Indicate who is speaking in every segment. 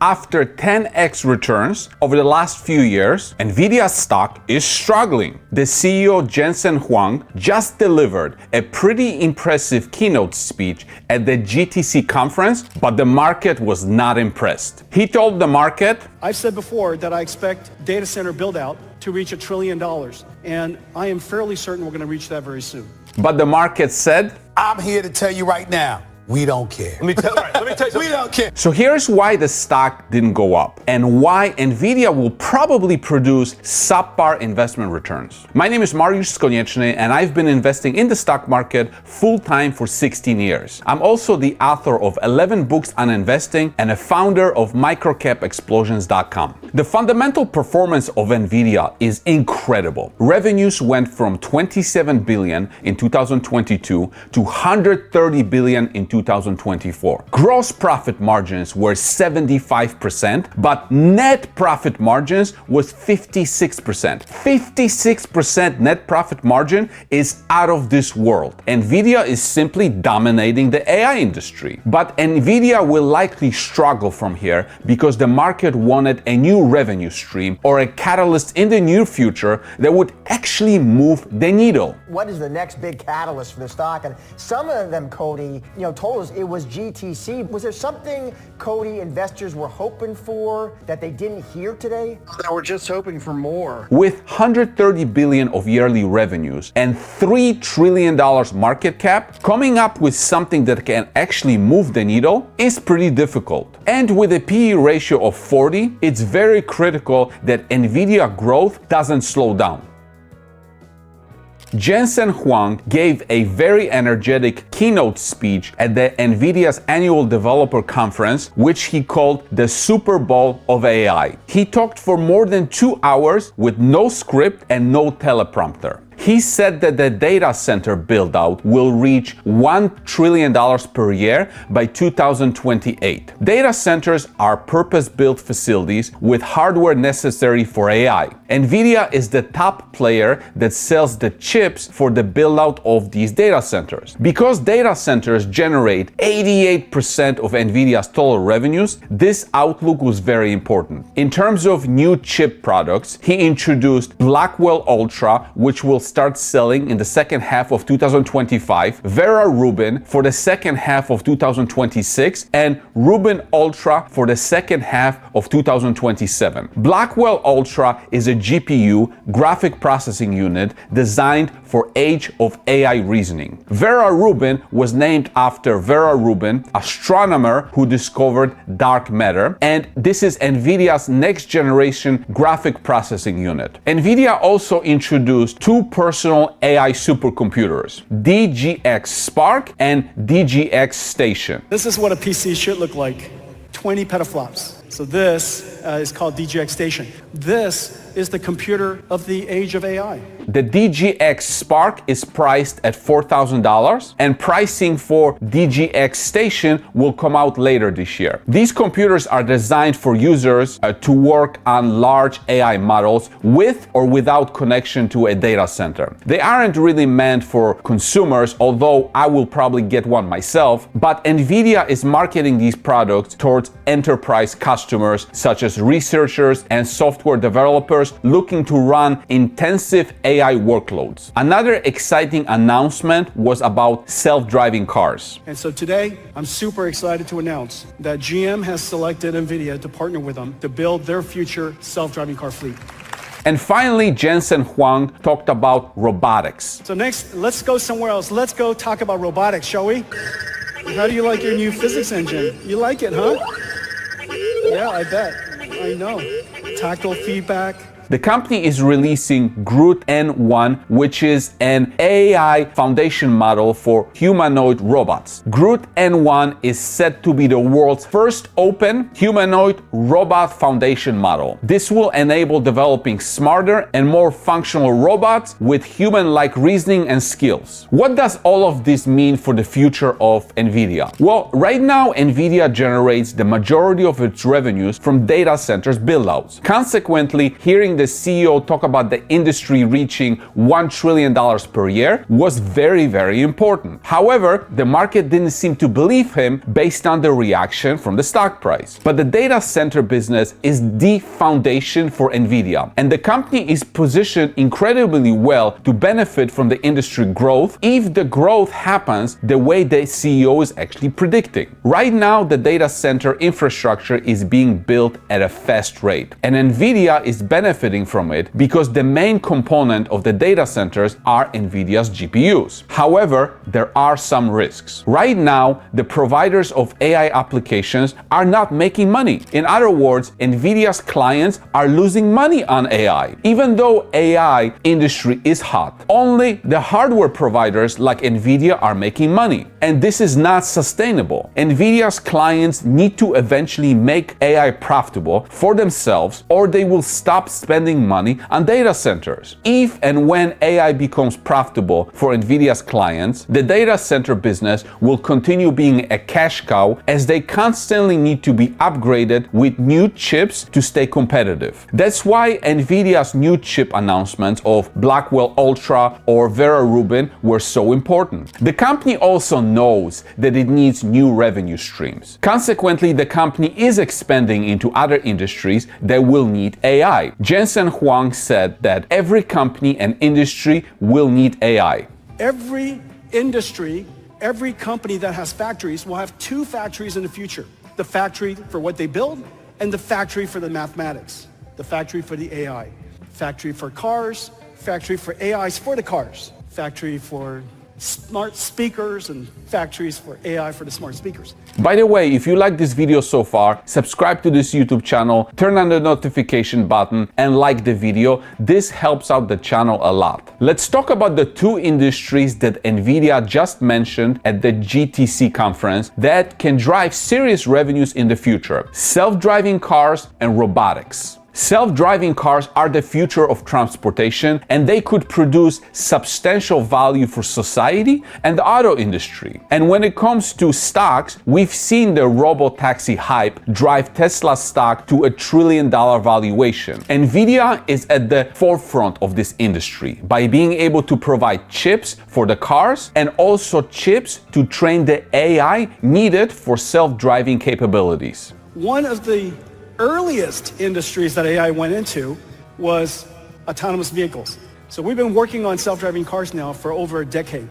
Speaker 1: After 10x returns over the last few years, Nvidia's stock is struggling. The CEO Jensen Huang just delivered a pretty impressive keynote speech at the GTC conference, but the market was not impressed. He told the market,
Speaker 2: I've said before that I expect data center build out to reach $1 trillion, and I am fairly certain we're going to reach that very soon.
Speaker 1: But the market said,
Speaker 3: I'm here to tell you right now, we don't care.
Speaker 4: Let me tell you something.
Speaker 3: We don't care.
Speaker 1: So here's why the stock didn't go up and why Nvidia will probably produce subpar investment returns. My name is Mariusz Konieczny and I've been investing in the stock market full-time for 16 years. I'm also the author of 11 books on investing and a founder of microcapexplosions.com. The fundamental performance of Nvidia is incredible. Revenues went from 27 billion in 2022 to 130 billion in 2024. Gross profit margins were 75%, but net profit margins was 56%. 56% net profit margin is out of this world. Nvidia is simply dominating the AI industry. But Nvidia will likely struggle from here because the market wanted a new revenue stream or a catalyst in the near future that would actually move the needle.
Speaker 5: What is the next big catalyst for the stock? And some of them, Cody, told us it was GTC. Was there something, Cody, investors were hoping for that they didn't hear today?
Speaker 2: They were just hoping for more.
Speaker 1: With 130 billion of yearly revenues and $3 trillion market cap, coming up with something that can actually move the needle is pretty difficult. And with a PE ratio of 40, it's very critical that Nvidia growth doesn't slow down. Jensen Huang gave a very energetic keynote speech at the Nvidia's annual developer conference, which he called the Super Bowl of AI. He talked for more than 2 hours with no script and no teleprompter. He said that the data center build-out will reach $1 trillion per year by 2028. Data centers are purpose-built facilities with hardware necessary for AI. Nvidia is the top player that sells the chips for the build-out of these data centers. Because data centers generate 88% of Nvidia's total revenues, this outlook was very important. In terms of new chip products, he introduced Blackwell Ultra, which will start selling in the second half of 2025, Vera Rubin for the second half of 2026, and Rubin Ultra for the second half of 2027. Blackwell Ultra is a GPU, graphic processing unit, designed for age of AI reasoning. Vera Rubin was named after Vera Rubin, astronomer who discovered dark matter, and this is Nvidia's next generation graphic processing unit. Nvidia also introduced two personal AI supercomputers, DGX Spark and DGX Station.
Speaker 2: This is what a PC should look like, 20 petaflops. So this is called DGX Station. This is the computer of the age of AI.
Speaker 1: The DGX Spark is priced at $4,000 and pricing for DGX Station will come out later this year. These computers are designed for users to work on large AI models with or without connection to a data center. They aren't really meant for consumers, although I will probably get one myself, but Nvidia is marketing these products towards enterprise customers such as researchers and software developers looking to run intensive AI workloads. Another exciting announcement was about self-driving cars.
Speaker 2: And so today, I'm super excited to announce that GM has selected Nvidia to partner with them to build their future self-driving car fleet.
Speaker 1: And finally, Jensen Huang talked about robotics.
Speaker 2: So next, let's go somewhere else. Let's go talk about robotics, shall we? How do you like your new physics engine? You like it, huh? Yeah, I bet. I know. Tactile feedback.
Speaker 1: The company is releasing Groot N1, which is an AI foundation model for humanoid robots. Groot N1 is said to be the world's first open humanoid robot foundation model. This will enable developing smarter and more functional robots with human-like reasoning and skills. What does all of this mean for the future of Nvidia? Well, right now, Nvidia generates the majority of its revenues from data centers build-outs. Consequently, hearing the CEO talk about the industry reaching $1 trillion per year was very, very important. However, the market didn't seem to believe him based on the reaction from the stock price. But the data center business is the foundation for Nvidia, and the company is positioned incredibly well to benefit from the industry growth if the growth happens the way the CEO is actually predicting. Right now, the data center infrastructure is being built at a fast rate, and Nvidia is benefiting from it because the main component of the data centers are Nvidia's GPUs. However, there are some risks. Right now, the providers of AI applications are not making money. In other words, Nvidia's clients are losing money on AI. Even though AI industry is hot, only the hardware providers like Nvidia are making money. And this is not sustainable. Nvidia's clients need to eventually make AI profitable for themselves, or they will stop spending money on data centers. If and when AI becomes profitable for Nvidia's clients, the data center business will continue being a cash cow as they constantly need to be upgraded with new chips to stay competitive. That's why Nvidia's new chip announcements of Blackwell Ultra or Vera Rubin were so important. The company also knows that it needs new revenue streams. Consequently, the company is expanding into other industries that will need AI. Jensen Huang said that every company and industry will need AI.
Speaker 2: Every industry, every company that has factories will have two factories in the future. The factory for what they build and the factory for the mathematics. The factory for the AI. Factory for cars, factory for AIs for the cars. Factory for smart speakers and factories for AI for the smart speakers.
Speaker 1: By the way, if you like this video so far, subscribe to this YouTube channel, turn on the notification button and like the video. This helps out the channel a lot. Let's talk about the two industries that Nvidia just mentioned at the GTC conference that can drive serious revenues in the future: self-driving cars and robotics. Self-driving cars are the future of transportation, and they could produce substantial value for society and the auto industry. And when it comes to stocks, we've seen the robotaxi hype drive Tesla stock to $1 trillion valuation. Nvidia is at the forefront of this industry by being able to provide chips for the cars and also chips to train the AI needed for self-driving capabilities.
Speaker 2: One of the earliest industries that AI went into was autonomous vehicles. So we've been working on self-driving cars now for over a decade.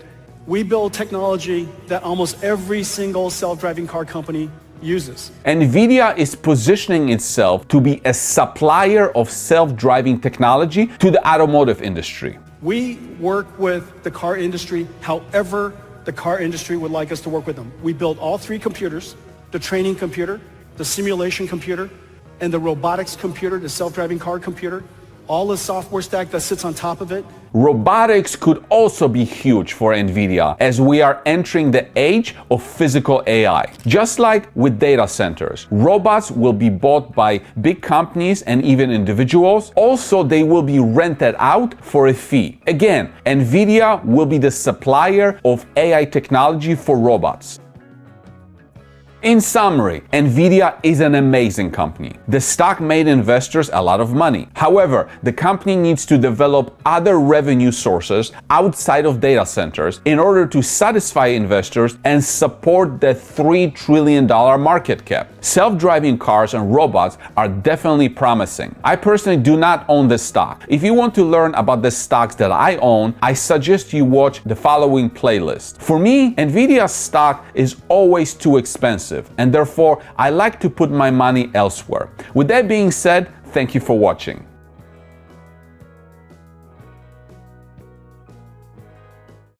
Speaker 2: We build technology that almost every single self-driving car company uses.
Speaker 1: Nvidia is positioning itself to be a supplier of self-driving technology to the automotive industry.
Speaker 2: We work with the car industry however the car industry would like us to work with them. We build all three computers: the training computer, the simulation computer, and the robotics computer, the self-driving car computer, all the software stack that sits on top of it.
Speaker 1: Robotics could also be huge for Nvidia as we are entering the age of physical AI. Just like with data centers, robots will be bought by big companies and even individuals. Also, they will be rented out for a fee. Again, Nvidia will be the supplier of AI technology for robots. In summary, Nvidia is an amazing company. The stock made investors a lot of money. However, the company needs to develop other revenue sources outside of data centers in order to satisfy investors and support the $3 trillion market cap. Self-driving cars and robots are definitely promising. I personally do not own this stock. If you want to learn about the stocks that I own, I suggest you watch the following playlist. For me, Nvidia's stock is always too expensive, and therefore I like to put my money elsewhere. With that being said, thank you for watching.